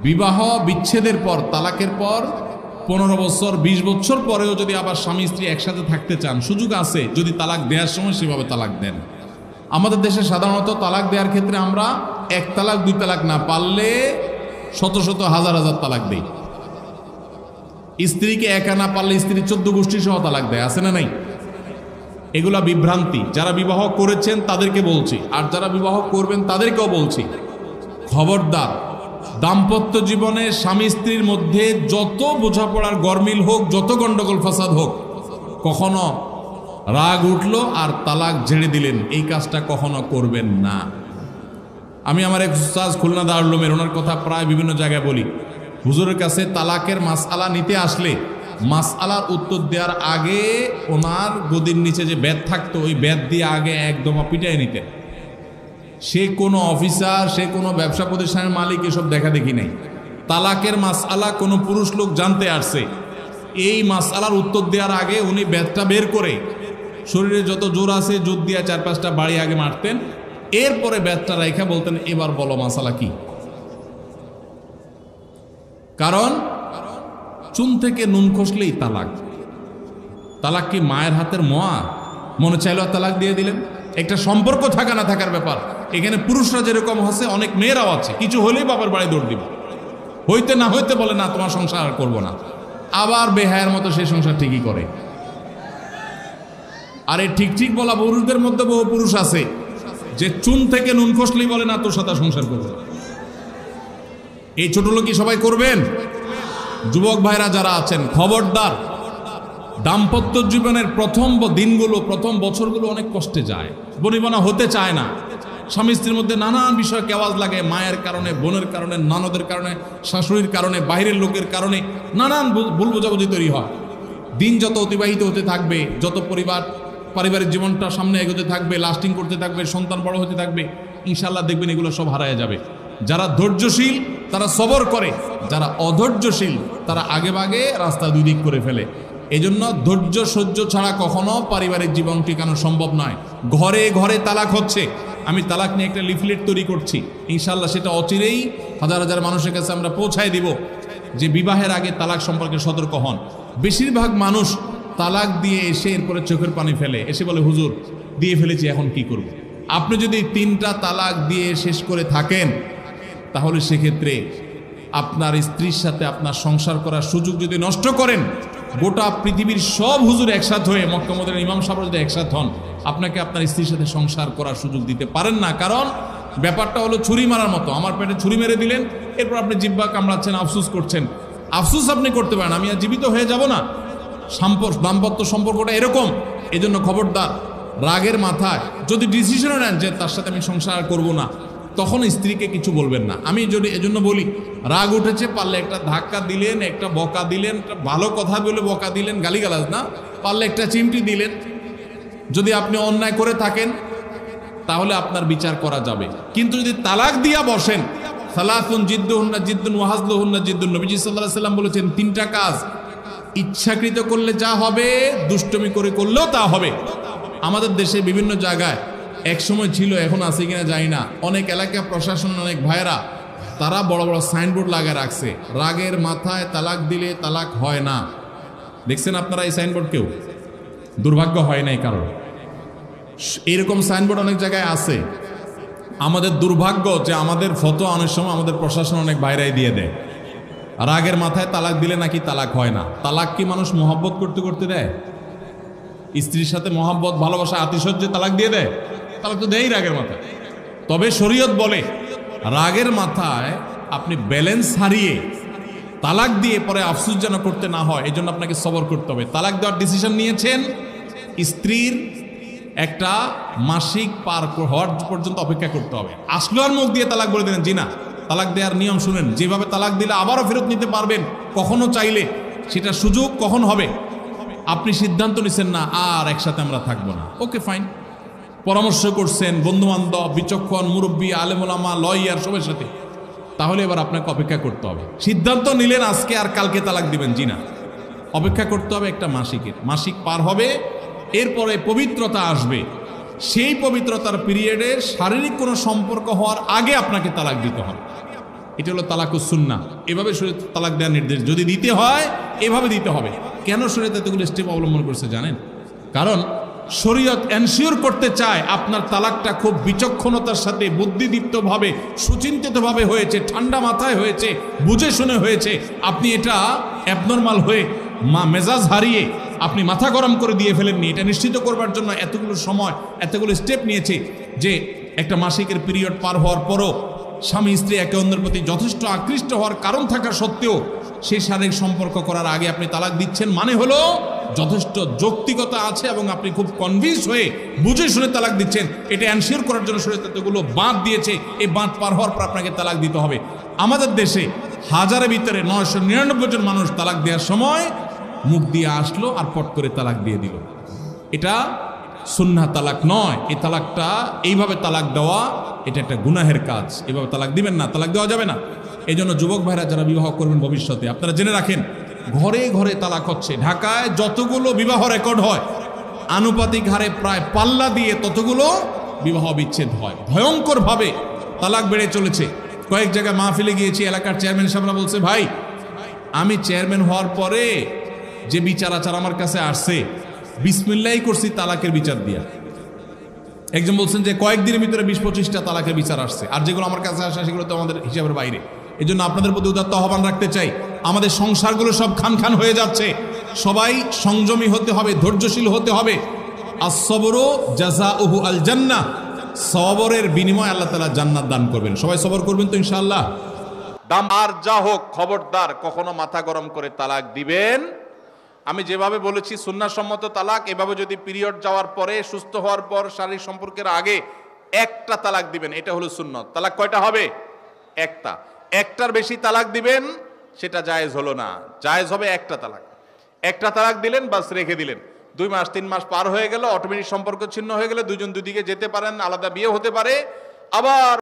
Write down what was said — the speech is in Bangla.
বিবাহ বিচ্ছেদের পর, তালাকের পর 15 বছর 20 বছর পরেও যদি আবার স্বামী স্ত্রী একসাথে থাকতে চান, সুযোগ আছে যদি তালাক দেওয়ার সময় সেভাবে তালাক দেন। আমাদের দেশে সাধারণত তালাক দেওয়ার ক্ষেত্রে আমরা 1 তালাক 2 তালাক না, পারলে শত শত হাজার হাজার তালাক দেই। স্ত্রীকে একা না পারলে স্ত্রী 14 গোষ্ঠী সহ তালাক দেয়, আছে না নাই? এগুলা বিভ্রান্তি। যারা বিবাহ করেছেন তাদেরকে বলছি, আর যারা বিবাহ করবেন তাদেরকেও বলছি, খবরদার, দাম্পত্য জীবনে স্বামী স্ত্রীর মধ্যে যত বোঝাপড়ার গরমিল হোক, যত গন্ডগোল ফাসাদ হোক, কখনো রাগ উঠলো আর তালাক ঝেড়ে দিলেন, এই কাজটা কখনো করবেন না। আমি আমার এক উস্তাদ খুলনা দারুল উলুমের, ওনার কথা প্রায় বিভিন্ন জায়গায় বলি। হুজুরের কাছে তালাকের মাসআলা নিতে আসলে মাসআলার উত্তর দেওয়ার আগে ওনার গদির নিচে যে বেত থাকতো, ওই বেত দিয়ে আগে একদম পিটাই নিতেন। সে কোনো অফিসার, সে কোনো ব্যবসা প্রতিষ্ঠানের মালিক এসব দেখা দেখি নাই। তালাকের মাসআলা কোনো পুরুষ লোক জানতে আসছে, এই মাসআলার উত্তর দেওয়ার আগে উনি বেতটা বের করে শরীরে যত জোর আছে জোর দিয়ে 4-5টা বাড়ি আগে মারতেন, এরপরে বেতটা রেখে বলতেন, এবার বলো মাসআলা কি। কারণ চুন থেকে নুন খসলেই তালাক। তালাক কি মায়ের হাতের মোয়া? মনে চাইলো তালাক দিয়ে দিলেন। একটা সম্পর্ক থাকা না থাকার ব্যাপার। এখানে পুরুষরা যেরকম আছে, অনেক মেয়েরাও আছে, কিছু হলেই বাবার বাড়ি দৌড় দিবে, হইতে না হইতে বলে না তোমার সংসার আর করবো না, আবার বেহায়ের মতো সেই সংসার ঠিকই করে। আর এই ঠিক ঠিক বলা পুরুষদের মধ্যে বহু পুরুষ আছে যে চুন থেকে নুন খসলেই বলে না তোর সাথে সংসার করবে। এই ছোট লোকই সবাই করবেন? যুবক ভাইরা যারা আছেন, খবরদার, দাম্পত্য জীবনের প্রথম দিনগুলো, প্রথম বছরগুলো অনেক কষ্টে যায়, বনিবনা হতে চায় না। স্বামী স্ত্রীর মধ্যে নানান বিষয় কেওয়াজ লাগে, মায়ের কারণে, বোনের কারণে, ননদের কারণে, শাশুড়ির কারণে, বাইরের লোকের কারণে নানান ভুল বোঝাবুঝি তৈরি হয়। দিন যত অতিবাহিত হতে থাকবে, যত পারিবারিক জীবনটা সামনে এগোতে থাকবে, লাস্টিং করতে থাকবে, সন্তান বড় হতে থাকবে, ইনশাল্লাহ দেখবেন এগুলো সব হারায় যাবে। যারা ধৈর্যশীল তারা সবর করে, যারা অধৈর্যশীল তারা আগে ভাগে রাস্তা দুই দিক করে ফেলে। এই জন্য ধৈর্য সহ্য ছাড়া কখনো পারিবারিক জীবন টিকানো সম্ভব নয়। ঘরে ঘরে তালাক হচ্ছে। আমি তালাক নিয়ে একটা লিফলেট তৈরি করছি, ইনশাল্লাহ সেটা অচিরেই হাজার হাজার মানুষের কাছে আমরা পৌঁছায় দিব যে বিবাহের আগে তালাক সম্পর্কে সতর্ক হন। বেশিরভাগ মানুষ তালাক দিয়ে এসে এরপরে চোখের পানি ফেলে, এসে বলে হুজুর দিয়ে ফেলেছি, এখন কি করব। আপনি যদি 3টা তালাক দিয়ে শেষ করে থাকেন, তাহলে সেক্ষেত্রে আপনার স্ত্রীর সাথে আপনার সংসার করার সুযোগ যদি নষ্ট করেন, গোটা পৃথিবীর সব হুজুর একসাথ হয়ে, মক্কা মদিনার ইমাম সাহেব যদি একসাথ হন, আপনাকে আপনার স্ত্রীর সাথে সংসার করার সুযোগ দিতে পারেন না। কারণ ব্যাপারটা হলো ছুরি মারার মতো। আমার পেটে ছুরি মেরে দিলেন, এরপর আপনি জিহ্বা কামড়াচ্ছেন, আফসুস করছেন। আফসুস আপনি করতে পারেন, আমি আর জীবিত হয়ে যাব না। দাম্পত্য সম্পর্কটা এরকম। এজন্য খবরদার, রাগের মাথায় যদি ডিসিশনও নেন যে তার সাথে আমি সংসার করব না, তখন স্ত্রীকে কিছু বলবেন না। আমি যদি এজন্য বলি, রাগ উঠেছে, পারলে একটা ধাক্কা দিলেন, একটা বকা দিলেন, একটা ভালো কথা বলে বকা দিলেন, গালিগালাজ না, পারলে একটা চিমটি দিলেন। যদি আপনি অন্যায় করে থাকেন তাহলে আপনার বিচার করা যাবে। কিন্তু যদি তালাক দিয়া বসেন, সালাতুন জিদ্দুহুন্না জিদ্দুন ওয়া হাজলুহুন্না জিদ্দুন, নবীজি সাল্লাল্লাহু আলাইহি সাল্লাম বলেছেন 3টা কাজ ইচ্ছাকৃত করলে যা হবে, দুষ্টমি করে করলেও তা হবে। আমাদের দেশে বিভিন্ন জায়গায় এক সময় ছিল, এখন আছে কিনা জানি না, অনেক এলাকা প্রশাসন, অনেক ভাইরা তারা বড় বড় সাইনবোর্ড লাগিয়ে রাখছে, রাগের মাথায় তালাক দিলে তালাক হয় না। দেখছেন আপনারা এই সাইনবোর্ড? কেউ দুর্ভাগ্য হয় নাই কারণ এরকম সাইনবোর্ড অনেক জায়গায় আছে। আমাদের দুর্ভাগ্য যে আমাদের ফতোয়া অনেক সময় আমাদের প্রশাসন অনেক বাইরেই দিয়ে দেয়, রাগের মাথায় তালাক দিলে নাকি তালাক হয় না। তালাক কি মানুষ মহব্বত করতে করতে দেয়? স্ত্রীর সাথে মহব্বত, ভালোবাসা, আতিশয্যে তালাক দিয়ে দেয়? তালাক তো দেয়ই রাগের মাথায়। তবে শরীয়ত বলে রাগের মাথায় আপনি ব্যালেন্স হারিয়ে তালাক দিয়ে পরে আফসোস যেন করতে না হয়, এই জন্য আপনাকে সবর করতে হবে। তালাক দেওয়ার ডিসিশন নিয়েছেন, স্ত্রীর একটা মাসিক পার হওয়ার পর্যন্ত অপেক্ষা করতে হবে। আসলো আর মুখ দিয়ে তালাক বলে দেন, জি না। তালাক দেওয়ার নিয়ম শুনেন, যেভাবে তালাক দিলে আবারও ফেরত নিতে পারবেন কখনো চাইলে, সেটা সুযোগ কখন হবে। আপনি সিদ্ধান্ত নিচ্ছেন না আর একসাথে আমরা থাকবো না, ওকে ফাইন, পরামর্শ করছেন বন্ধু বান্ধব, বিচক্ষণ মুরব্বী, আলেম ওলামা, লয়ার সবার সাথে, তাহলে এবার আপনাকে অপেক্ষা করতে হবে। সিদ্ধান্ত নিলেন আজকে আর কালকে তালাক দিবেন, জি না, অপেক্ষা করতে হবে একটা মাসিক পার হবে, এরপরে পবিত্রতা আসবে। সেই পবিত্রতার পিরিয়ডে শারীরিক কোনো সম্পর্ক হওয়ার আগে আপনাকে তালাক দিতে হবে। এটা হলো তালাকুস সুন্নাহ। এভাবে শরীয়ত তালাক দেওয়ার নির্দেশ, যদি দিতে হয় এভাবে দিতে হবে। কেন শরীয়ত এতগুলো স্টেপ অবলম্বন করছে জানেন? কারণ শরীয়ত এনশিওর করতে চায় আপনার তালাকটা খুব বিচক্ষণতার সাথে, বুদ্ধিদীপ্তভাবে, সুচিন্তিতভাবে হয়েছে, ঠান্ডা মাথায় হয়েছে, বুঝে শুনে হয়েছে। আপনি এটা অ্যাবনর্মাল হয়ে মেজাজ হারিয়ে আপনি মাথা গরম করে দিয়ে ফেলেননি। এটা নিশ্চিত করবার জন্য এতগুলো সময়, এতগুলো স্টেপ নিয়েছে যে একটা মাসিকের পিরিয়ড পার হওয়ার পরও স্বামী স্ত্রী একে অন্যের প্রতি যথেষ্ট আকৃষ্ট হওয়ার কারণ থাকা সত্ত্বেও সেই শারীরিক সম্পর্ক করার আগে আপনি তালাক দিচ্ছেন, মানে হলো যথেষ্ট যৌক্তিকতা আছে এবং আপনি খুব কনভিন্স হয়ে বুঝে শুনে তালাক দিচ্ছেন। এটা এনশিওর করার জন্য শরীয়ত এতগুলো বাঁধ দিয়েছে। এই বাঁধ পার হওয়ার পর আপনাকে তালাক দিতে হবে। আমাদের দেশে হাজারের ভিতরে 999 জন মানুষ তালাক দেওয়ার সময় মুখ দিয়ে আসলো আর পট করে তালাক দিয়ে দিল। এটা সুন্নাহ তালাক নয়। এই তালাকটা, এইভাবে তালাক দেওয়া, এটা একটা গুনাহের কাজ। এভাবে তালাক দিবেন না, তালাক দেওয়া যাবে না। এই জন্য যুবক ভাইরা যারা বিবাহ করবেন ভবিষ্যতে, আপনারা জেনে রাখেন ঘরে ঘরে তালাক হচ্ছে। ঢাকায় যতগুলো বিবাহ রেকর্ড হয় আনুপাতিক হারে প্রায় পাল্লা দিয়ে ততগুলো বিবাহ বিচ্ছেদ হয়। ভয়ঙ্করভাবে তালাক বেড়ে চলেছে। কয়েক জায়গায় মাহফিলে গিয়েছি, এলাকার চেয়ারম্যান সাহেবরা বলছে, ভাই আমি চেয়ারম্যান হওয়ার পরে যে বিচার আচার আমার কাছে আসছে, বিসমিল্লাহি করছি তালাকের বিচার দিয়া। একজন বলছেন যে কয়েকদিনের ভিতরে 20-25টা তালাকের বিচার আসছে, আর যেগুলো আমার কাছে আসে সেগুলো তো আমাদের হিসাবের বাইরে। এই জন্য আপনাদের প্রতি উদাত্ত আহ্বান রাখতে চাই, আমাদের সংসারগুলো সব খান খান হয়ে যাচ্ছে। সবাই সংযমী হতে হবে, ধৈর্যশীল হতে হবে। as-sabru জাযাউহু আল জান্নাহ, সবরের বিনিময়ে আল্লাহ তাআলা জান্নাত দান করবেন। সবাই সবর করবেন তো ইনশাআল্লাহ। দাম আর যা হোক, খবরদার কখনো মাথা গরম করে তালাক দিবেন। আমি যেভাবে বলেছি সুন্নাহসম্মত তালাক, এভাবে যদি পিরিয়ড যাওয়ার পরে, সুস্থ হওয়ার পর, শারীরিক সম্পর্কের আগে একটা তালাক দিবেন, এটা হলো সুন্নত। তালাক কয়টা হবে? একটা। একটার বেশি তালাক দিবেন সেটা জায়েজ হলো না। জায়েজ হবে একটা তালাক। একটা তালাক দিলেন, বাস রেখে দিলেন। 2 মাস 3 মাস পার হয়ে গেল, অটোমেটিক সম্পর্ক ছিন্ন হয়ে গেলে দুজন দুদিকে যেতে পারেন, আলাদা বিয়ে হতে পারে। আবার